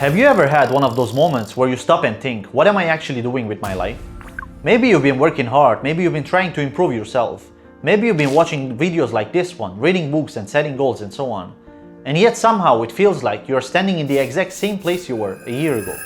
Have you ever had one of those moments where you stop and think, what am I actually doing with my life? Maybe you've been working hard, maybe you've been trying to improve yourself, maybe you've been watching videos like this one, reading books and setting goals and so on. And yet somehow it feels like you're standing in the exact same place you were a year ago.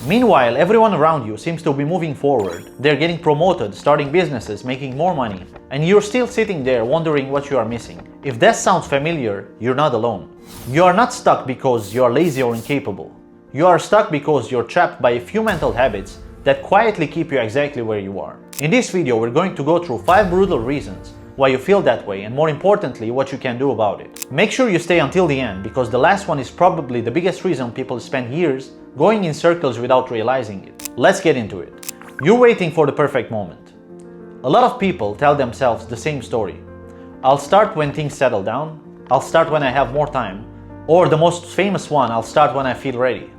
Meanwhile, everyone around you seems to be moving forward. They're getting promoted, starting businesses, making more money. And you're still sitting there wondering what you are missing. If that sounds familiar, you're not alone. You are not stuck because you are lazy or incapable. You are stuck because you're trapped by a few mental habits that quietly keep you exactly where you are. In this video, we're going to go through 5 brutal reasons why you feel that way, and more importantly, what you can do about it. Make sure you stay until the end, because the last one is probably the biggest reason people spend years going in circles without realizing it. Let's get into it. You're waiting for the perfect moment. A lot of people tell themselves the same story. I'll start when things settle down, I'll start when I have more time, or the most famous one, I'll start when I feel ready.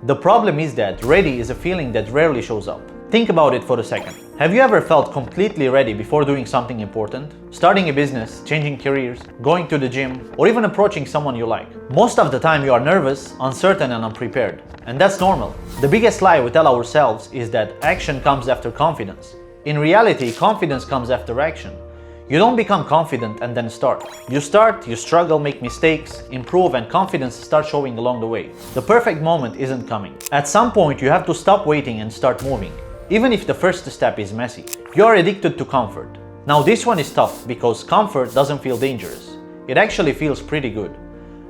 The problem is that ready is a feeling that rarely shows up. Think about it for a second. Have you ever felt completely ready before doing something important? Starting a business, changing careers, going to the gym, or even approaching someone you like? Most of the time you are nervous, uncertain, and unprepared. And that's normal. The biggest lie we tell ourselves is that action comes after confidence. In reality, confidence comes after action. You don't become confident and then start. You start, you struggle, make mistakes, improve, and confidence starts showing along the way. The perfect moment isn't coming. At some point, you have to stop waiting and start moving. Even if the first step is messy. You are addicted to comfort. Now this one is tough because comfort doesn't feel dangerous. It actually feels pretty good.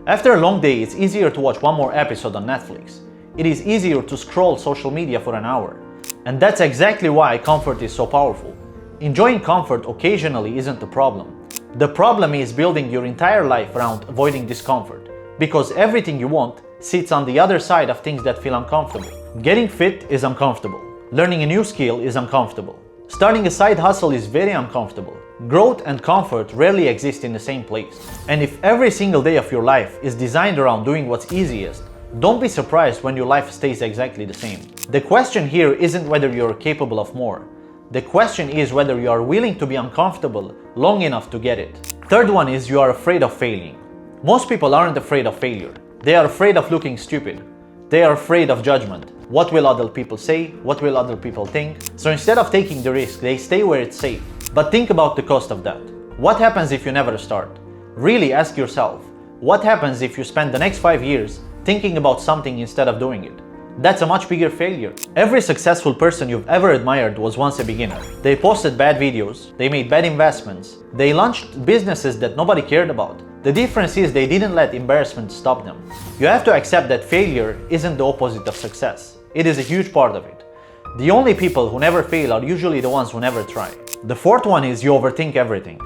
After a long day, it's easier to watch one more episode on Netflix. It is easier to scroll social media for an hour. And that's exactly why comfort is so powerful. Enjoying comfort occasionally isn't the problem. The problem is building your entire life around avoiding discomfort. Because everything you want sits on the other side of things that feel uncomfortable. Getting fit is uncomfortable. Learning a new skill is uncomfortable. Starting a side hustle is very uncomfortable. Growth and comfort rarely exist in the same place. And if every single day of your life is designed around doing what's easiest, don't be surprised when your life stays exactly the same. The question here isn't whether you're capable of more. The question is whether you are willing to be uncomfortable long enough to get it. Third one is you are afraid of failing. Most people aren't afraid of failure. They are afraid of looking stupid. They are afraid of judgment. What will other people say? What will other people think? So instead of taking the risk, they stay where it's safe. But think about the cost of that. What happens if you never start? Really ask yourself, what happens if you spend the next 5 years thinking about something instead of doing it? That's a much bigger failure. Every successful person you've ever admired was once a beginner. They posted bad videos, they made bad investments, they launched businesses that nobody cared about. The difference is they didn't let embarrassment stop them. You have to accept that failure isn't the opposite of success. It is a huge part of it. The only people who never fail are usually the ones who never try. The fourth one is you overthink everything.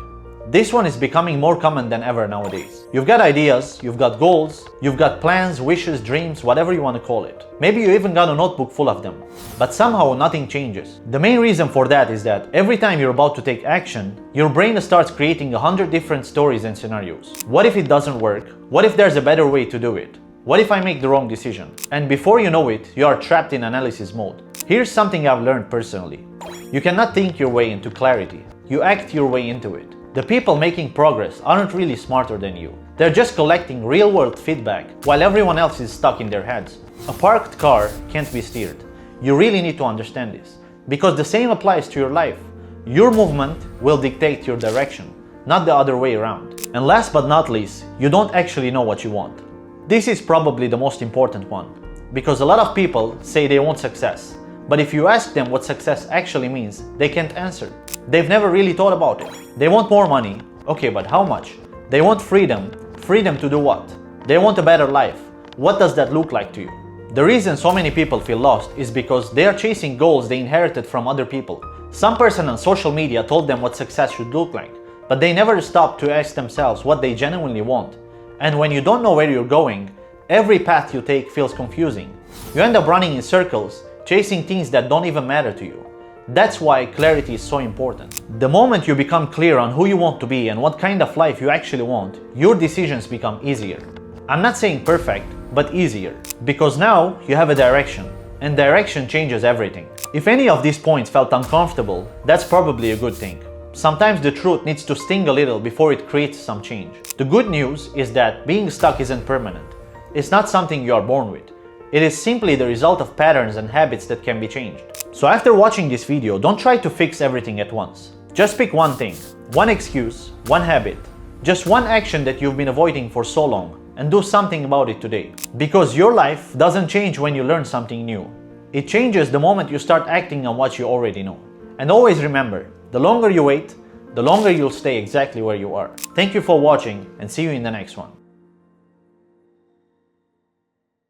This one is becoming more common than ever nowadays. You've got ideas, you've got goals, you've got plans, wishes, dreams, whatever you want to call it. Maybe you even got a notebook full of them. But somehow nothing changes. The main reason for that is that every time you're about to take action, your brain starts creating 100 different stories and scenarios. What if it doesn't work? What if there's a better way to do it? What if I make the wrong decision? And before you know it, you are trapped in analysis mode. Here's something I've learned personally. You cannot think your way into clarity. You act your way into it. The people making progress aren't really smarter than you. They're just collecting real-world feedback while everyone else is stuck in their heads. A parked car can't be steered. You really need to understand this. Because the same applies to your life. Your movement will dictate your direction, not the other way around. And last but not least, you don't actually know what you want. This is probably the most important one, because a lot of people say they want success, but if you ask them what success actually means, they can't answer. They've never really thought about it. They want more money, okay, but how much? They want freedom. Freedom to do what? They want a better life. What does that look like to you? The reason so many people feel lost is because they are chasing goals they inherited from other people. Some person on social media told them what success should look like, but they never stopped to ask themselves what they genuinely want. And when you don't know where you're going, every path you take feels confusing. You end up running in circles, chasing things that don't even matter to you. That's why clarity is so important. The moment you become clear on who you want to be and what kind of life you actually want, your decisions become easier. I'm not saying perfect, but easier. Because now you have a direction, and direction changes everything. If any of these points felt uncomfortable, that's probably a good thing. Sometimes the truth needs to sting a little before it creates some change. The good news is that being stuck isn't permanent. It's not something you are born with. It is simply the result of patterns and habits that can be changed. So after watching this video, don't try to fix everything at once. Just pick one thing, one excuse, one habit, just one action that you've been avoiding for so long, and do something about it today. Because your life doesn't change when you learn something new. It changes the moment you start acting on what you already know. And always remember, the longer you wait, the longer you'll stay exactly where you are. Thank you for watching, and see you in the next one.